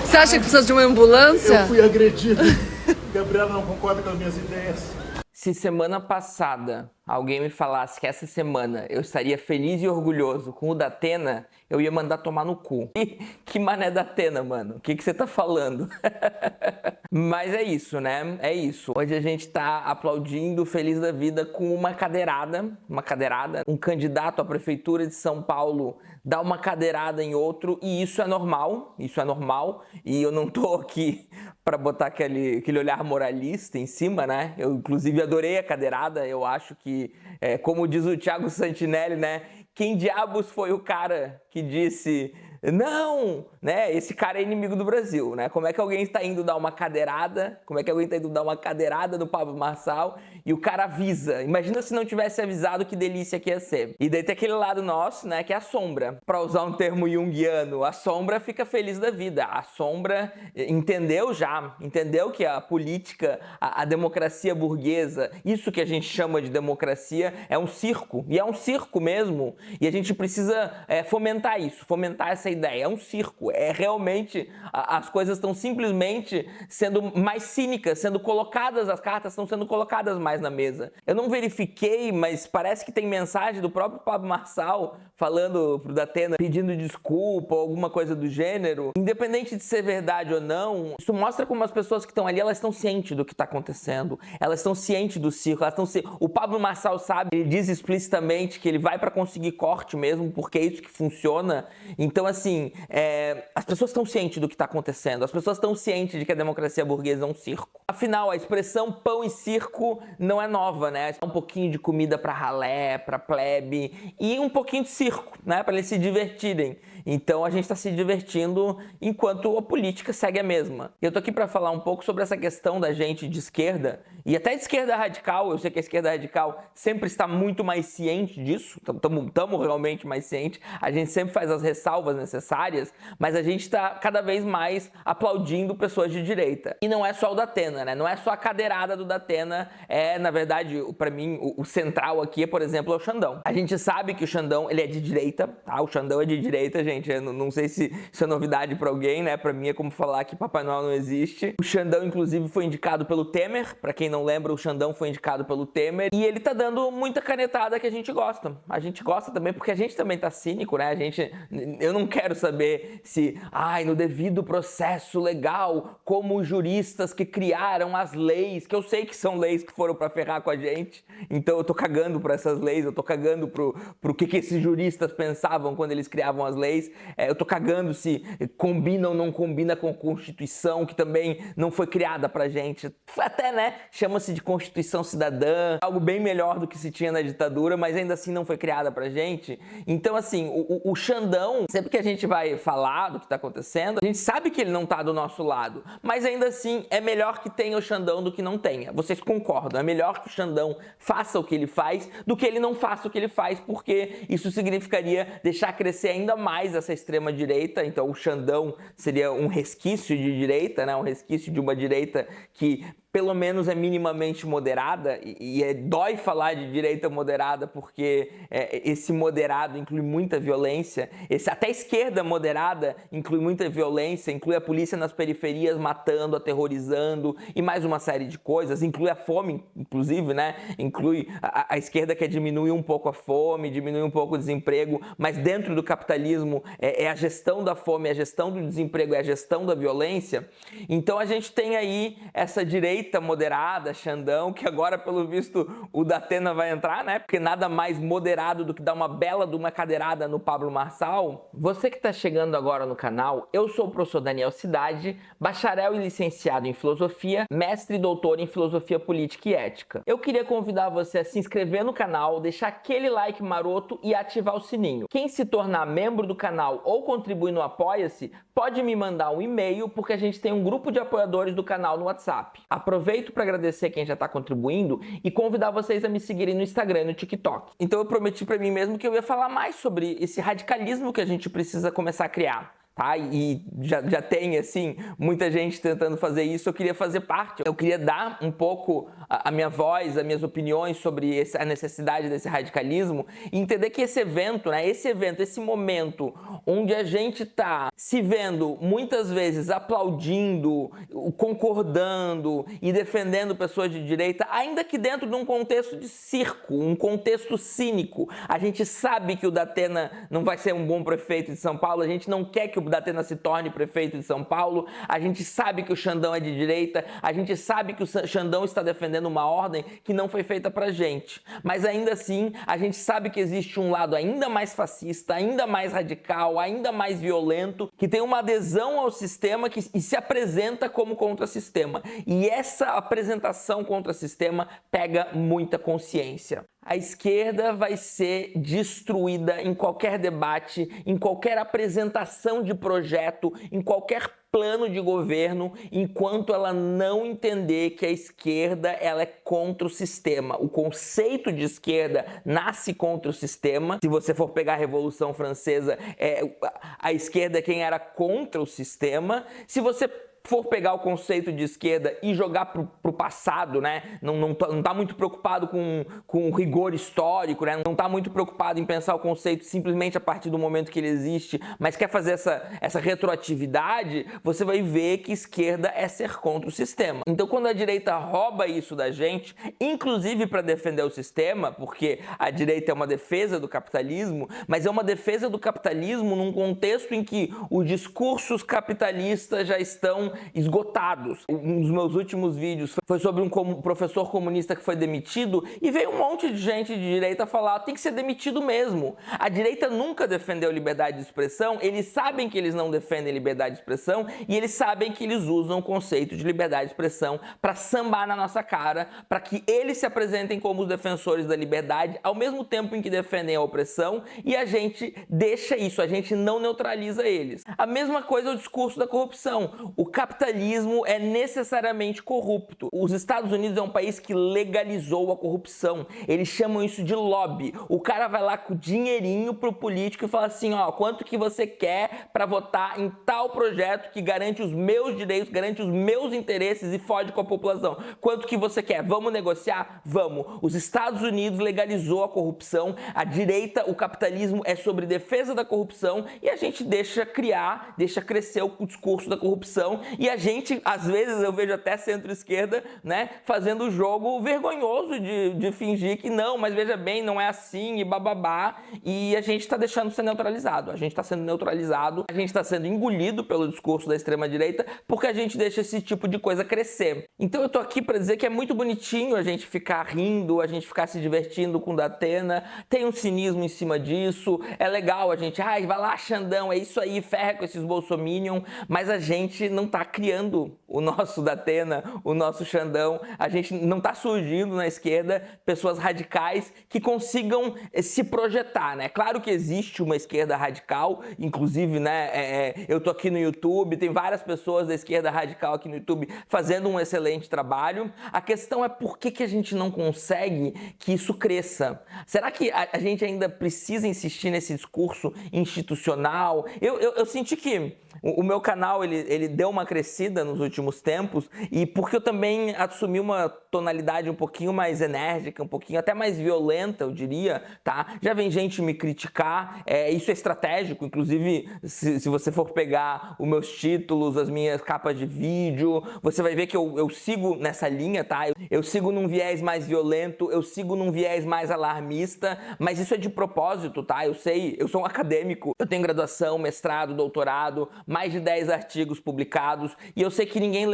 Você acha que precisa de uma ambulância? Eu fui agredido. Gabriela não concorda com as minhas ideias. Se semana passada alguém me falasse que essa semana eu estaria feliz e orgulhoso com o Datena, eu ia mandar tomar no cu. Que mané Datena, mano? O que você tá falando? Mas é isso, né? É isso. Hoje a gente tá aplaudindo, feliz da vida, com uma cadeirada. Um candidato à prefeitura de São Paulo dá uma cadeirada em outro, e isso é normal. E eu não tô aqui para botar aquele olhar moralista em cima, né? Eu, inclusive, adorei a cadeirada. Eu acho que, como diz o Thiago Santinelli, né? Quem diabos foi o cara que disse... Não, né? Esse cara é inimigo do Brasil, né? Como é que alguém está indo dar uma cadeirada? No Pablo Marçal e o cara avisa? Imagina se não tivesse avisado, que delícia que ia ser. E daí tem aquele lado nosso, né? Que é a sombra. Para usar um termo junguiano, a sombra fica feliz da vida. A sombra entendeu que a política, a democracia burguesa, isso que a gente chama de democracia, é um circo. E é um circo mesmo. E a gente precisa fomentar essa ideia. É um circo. É realmente, as coisas estão simplesmente sendo mais cínicas, as cartas estão sendo colocadas mais na mesa. Eu não verifiquei, mas parece que tem mensagem do próprio Pablo Marçal falando pro Datena, pedindo desculpa ou alguma coisa do gênero. Independente de ser verdade ou não, isso mostra como as pessoas que estão ali, elas estão cientes do que está acontecendo. Elas estão cientes do circo. O Pablo Marçal sabe, ele diz explicitamente que ele vai para conseguir corte mesmo, porque é isso que funciona. Então, assim, as pessoas estão cientes do que está acontecendo. As pessoas estão cientes de que a democracia burguesa é um circo. Afinal, a expressão pão e circo não é nova, né? Um pouquinho de comida para ralé, para plebe, e um pouquinho de circo, né? Para eles se divertirem. Então a gente está se divertindo enquanto a política segue a mesma. Eu tô aqui para falar um pouco sobre essa questão da gente de esquerda, e até de esquerda radical. Eu sei que a esquerda radical sempre está muito mais ciente disso, estamos realmente mais cientes, a gente sempre faz as ressalvas necessárias, mas a gente está cada vez mais aplaudindo pessoas de direita. E não é só o Datena, né? Não é só a cadeirada do Datena, na verdade, para mim, o central aqui, por exemplo, é o Xandão. A gente sabe que o Xandão, ele é de direita, tá? O Xandão é de direita, gente. Eu não sei se isso é novidade para alguém, né? Para mim é como falar que Papai Noel não existe. O Xandão, inclusive, foi indicado pelo Temer. Para quem não lembra, o Xandão foi indicado pelo Temer. E ele tá dando muita canetada que a gente gosta. A gente gosta também porque a gente também tá cínico, né? Eu não quero saber se, no devido processo legal, como os juristas que criaram as leis, que eu sei que são leis que foram para ferrar com a gente. Então eu tô cagando para essas leis, eu tô cagando pro que esses juristas pensavam quando eles criavam as leis. Eu tô cagando se combina ou não combina com a Constituição, que também não foi criada pra gente. Até, né, chama-se de Constituição Cidadã, algo bem melhor do que se tinha na ditadura, mas ainda assim não foi criada pra gente. Então, assim, o Xandão, sempre que a gente vai falar do que tá acontecendo, a gente sabe que ele não tá do nosso lado, mas ainda assim é melhor que tenha o Xandão do que não tenha. Vocês concordam? É melhor que o Xandão faça o que ele faz do que ele não faça o que ele faz, porque isso significaria deixar crescer ainda mais essa extrema-direita. Então o Xandão seria um resquício de direita, né? Um resquício de uma direita que pelo menos é minimamente moderada, e dói falar de direita moderada porque esse moderado inclui muita violência, até a esquerda moderada inclui muita violência, inclui a polícia nas periferias matando, aterrorizando e mais uma série de coisas, inclui a fome, inclusive, né? Inclui a esquerda quer diminuir um pouco a fome, diminuir um pouco o desemprego, mas dentro do capitalismo é a gestão da fome, é a gestão do desemprego, é a gestão da violência. Então a gente tem aí essa direita moderada, Xandão, que agora, pelo visto, o Datena vai entrar, né? Porque nada mais moderado do que dar uma bela de uma cadeirada no Pablo Marçal. Você que está chegando agora no canal, eu sou o professor Daniel Cidade, bacharel e licenciado em filosofia, mestre e doutor em filosofia política e ética. Eu queria convidar você a se inscrever no canal, deixar aquele like maroto e ativar o sininho. Quem se tornar membro do canal ou contribuir no Apoia-se, pode me mandar um e-mail, porque a gente tem um grupo de apoiadores do canal no WhatsApp. Aproveito para agradecer quem já está contribuindo e convidar vocês a me seguirem no Instagram e no TikTok. Então eu prometi para mim mesmo que eu ia falar mais sobre esse radicalismo que a gente precisa começar a criar. tá? E já tem, assim, muita gente tentando fazer isso. Eu queria fazer parte, eu queria dar um pouco a minha voz, as minhas opiniões sobre a necessidade desse radicalismo e entender que esse evento, né, esse momento onde a gente tá se vendo muitas vezes aplaudindo, concordando e defendendo pessoas de direita, ainda que dentro de um contexto de circo, um contexto cínico. A gente sabe que o Datena não vai ser um bom prefeito de São Paulo, a gente não quer que o Datena se torne prefeito de São Paulo, a gente sabe que o Xandão é de direita, a gente sabe que o Xandão está defendendo uma ordem que não foi feita pra gente. Mas ainda assim, a gente sabe que existe um lado ainda mais fascista, ainda mais radical, ainda mais violento, que tem uma adesão ao sistema e se apresenta como contra-sistema. E essa apresentação contra-sistema pega muita consciência. A esquerda vai ser destruída em qualquer debate, em qualquer apresentação de projeto, em qualquer plano de governo, enquanto ela não entender que a esquerda ela é contra o sistema. O conceito de esquerda nasce contra o sistema. Se você for pegar a Revolução Francesa, a esquerda é quem era contra o sistema. Se você for pegar o conceito de esquerda e jogar pro passado, né? Não tá muito preocupado com o rigor histórico, né? Não tá muito preocupado em pensar o conceito simplesmente a partir do momento que ele existe, mas quer fazer essa retroatividade, você vai ver que esquerda é ser contra o sistema. Então, quando a direita rouba isso da gente, inclusive para defender o sistema, porque a direita é uma defesa do capitalismo, mas é uma defesa do capitalismo num contexto em que os discursos capitalistas já estão esgotados. Um dos meus últimos vídeos foi sobre um professor comunista que foi demitido e veio um monte de gente de direita falar: tem que ser demitido mesmo. A direita nunca defendeu liberdade de expressão, eles sabem que eles não defendem liberdade de expressão e eles sabem que eles usam o conceito de liberdade de expressão para sambar na nossa cara, para que eles se apresentem como os defensores da liberdade ao mesmo tempo em que defendem a opressão, e a gente deixa isso, a gente não neutraliza eles. A mesma coisa é o discurso da corrupção. O capitalismo é necessariamente corrupto. Os Estados Unidos é um país que legalizou a corrupção. Eles chamam isso de lobby. O cara vai lá com dinheirinho pro político e fala assim: ó, quanto que você quer para votar em tal projeto que garante os meus direitos, garante os meus interesses e fode com a população? Quanto que você quer? Vamos negociar? Vamos. Os Estados Unidos legalizou a corrupção. A direita, o capitalismo é sobre defesa da corrupção e a gente deixa crescer o discurso da corrupção. E a gente, às vezes, eu vejo até centro-esquerda, né, fazendo o jogo vergonhoso de fingir que não, mas veja bem, não é assim e bababá. E a gente está deixando ser neutralizado. A gente está sendo neutralizado, a gente está sendo engolido pelo discurso da extrema-direita porque a gente deixa esse tipo de coisa crescer. Então eu tô aqui para dizer que é muito bonitinho a gente ficar rindo, a gente ficar se divertindo com o Datena, tem um cinismo em cima disso, é legal a gente, vai lá, Xandão, é isso aí, ferra com esses bolsominion, mas a gente não tá criando o nosso Datena, o nosso Xandão, a gente não tá surgindo na esquerda pessoas radicais que consigam se projetar, né? Claro que existe uma esquerda radical, inclusive, né, eu tô aqui no YouTube, tem várias pessoas da esquerda radical aqui no YouTube fazendo um excelente trabalho. A questão é por que a gente não consegue que isso cresça? Será que a gente ainda precisa insistir nesse discurso institucional? Eu senti que o meu canal ele deu uma crescida nos últimos tempos e porque eu também assumi uma tonalidade um pouquinho mais enérgica, um pouquinho até mais violenta, eu diria, tá? Já vem gente me criticar, isso é estratégico, inclusive se você for pegar os meus títulos, as minhas capas de vídeo, você vai ver que eu sigo nessa linha, tá? Eu sigo num viés mais violento, eu sigo num viés mais alarmista, mas isso é de propósito, tá? Eu sei, eu sou um acadêmico, eu tenho graduação, mestrado, doutorado, mais de 10 artigos publicados e eu sei que ninguém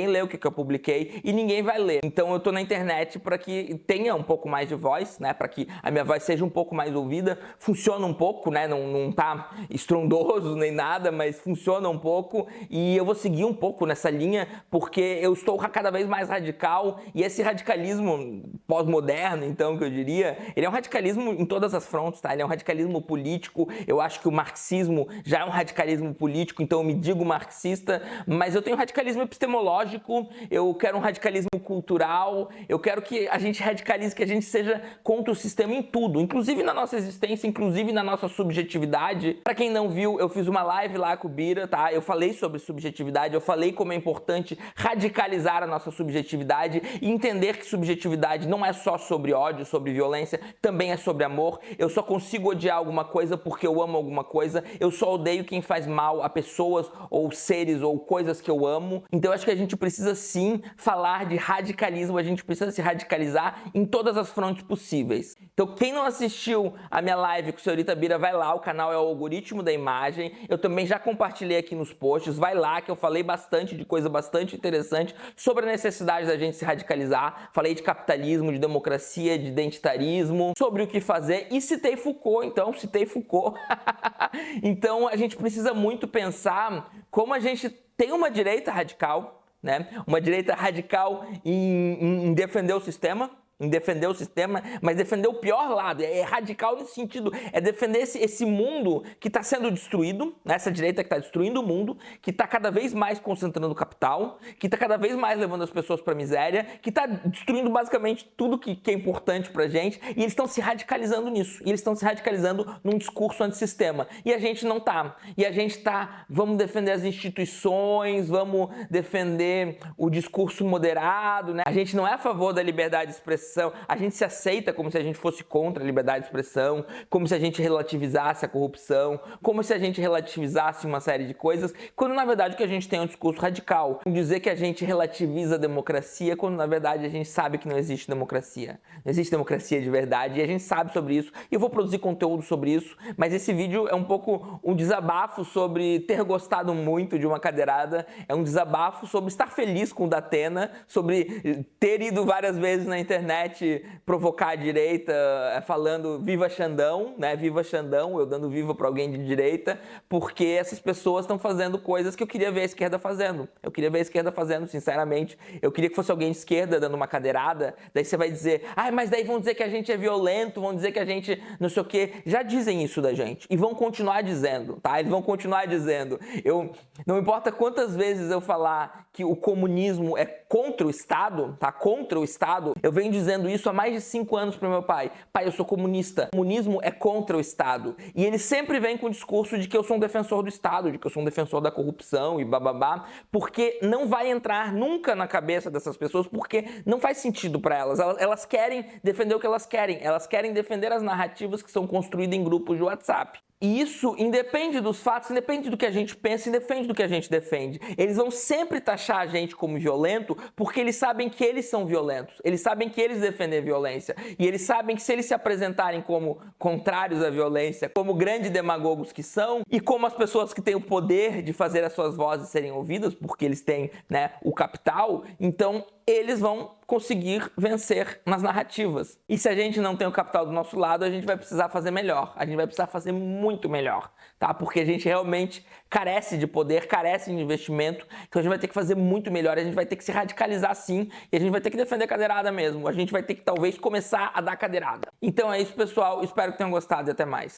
lê o que eu publiquei e ninguém vai ler. Então eu tô na internet para que tenha um pouco mais de voz, né? Para que a minha voz seja um pouco mais ouvida, funciona um pouco, né? Não tá estrondoso nem nada, mas funciona um pouco e eu vou seguir um pouco nessa linha porque eu estou cada vez mais radical e esse radicalismo pós-moderno, então, que eu diria, ele é um radicalismo em todas as frontes, tá? Ele é um radicalismo político, eu acho que o marxismo já é um radicalismo político, então eu me digo marxista, mas eu tenho radicalismo epistemológico, eu quero um radicalismo cultural, eu quero que a gente radicalize, que a gente seja contra o sistema em tudo, inclusive na nossa existência, inclusive na nossa subjetividade. Pra quem não viu, eu fiz uma live lá com o Bira, tá? Eu falei sobre subjetividade, eu falei como é importante radicalizar a nossa subjetividade e entender que subjetividade não é só sobre ódio, sobre violência, também é sobre amor. Eu só consigo odiar alguma coisa porque eu amo alguma coisa, eu só odeio quem faz mal a pessoas ou seres ou coisas que eu amo. Então eu acho que a gente precisa sim falar de radicalismo, a gente precisa se radicalizar em todas as frontes possíveis. Então quem não assistiu a minha live com o Senhorita Bira, vai lá, o canal é o Algoritmo da Imagem, eu também já compartilhei aqui nos posts, vai lá que eu falei bastante de coisa bastante interessante sobre a necessidade da gente se radicalizar, falei de capitalismo, de democracia, de identitarismo, sobre o que fazer e citei Foucault, citei Foucault. Então a gente precisa muito pensar como a gente tem uma direita radical, né? Uma direita radical em defender o sistema, mas defender o pior lado, é radical nesse sentido, é defender esse mundo que está sendo destruído, né? Essa direita que está destruindo o mundo, que está cada vez mais concentrando capital, que está cada vez mais levando as pessoas para a miséria, que está destruindo basicamente tudo que é importante pra gente, e eles estão se radicalizando nisso, e eles estão se radicalizando num discurso antissistema, e a gente não tá, e a gente tá, vamos defender as instituições, vamos defender o discurso moderado, né? A gente não é a favor da liberdade de expressão, a gente se aceita como se a gente fosse contra a liberdade de expressão, como se a gente relativizasse a corrupção, como se a gente relativizasse uma série de coisas, quando na verdade o que a gente tem é um discurso radical. Dizer que a gente relativiza a democracia, quando na verdade a gente sabe que não existe democracia. Não existe democracia de verdade e a gente sabe sobre isso. E eu vou produzir conteúdo sobre isso, mas esse vídeo é um pouco um desabafo sobre ter gostado muito de uma cadeirada, é um desabafo sobre estar feliz com o Datena, sobre ter ido várias vezes na internet provocar a direita falando viva Xandão, né? Viva Xandão, eu dando viva para alguém de direita, porque essas pessoas estão fazendo coisas que eu queria ver a esquerda fazendo. Eu queria ver a esquerda fazendo, sinceramente. Eu queria que fosse alguém de esquerda dando uma cadeirada, daí você vai dizer, mas daí vão dizer que a gente é violento, vão dizer que a gente não sei o quê. Já dizem isso da gente e vão continuar dizendo, tá? Eles vão continuar dizendo. Não importa quantas vezes eu falar que o comunismo é contra o Estado, tá? Contra o Estado, eu venho dizendo isso há mais de 5 anos para meu pai. Pai, eu sou comunista. O comunismo é contra o Estado. E ele sempre vem com o discurso de que eu sou um defensor do Estado, de que eu sou um defensor da corrupção e bababá, porque não vai entrar nunca na cabeça dessas pessoas, porque não faz sentido para elas. Elas querem defender o que elas querem defender as narrativas que são construídas em grupos de WhatsApp. E isso independe dos fatos, independe do que a gente pensa, independe do que a gente defende. Eles vão sempre taxar a gente como violento porque eles sabem que eles são violentos. Eles sabem que eles defendem a violência. E eles sabem que se eles se apresentarem como contrários à violência, como grandes demagogos que são, e como as pessoas que têm o poder de fazer as suas vozes serem ouvidas, porque eles têm, né, o capital, então eles vão conseguir vencer nas narrativas. E se a gente não tem o capital do nosso lado, a gente vai precisar fazer melhor. A gente vai precisar fazer muito melhor, tá? Porque a gente realmente carece de poder, carece de investimento. Então a gente vai ter que fazer muito melhor. A gente vai ter que se radicalizar sim. E a gente vai ter que defender a cadeirada mesmo. A gente vai ter que talvez começar a dar cadeirada. Então é isso, pessoal. Espero que tenham gostado e até mais.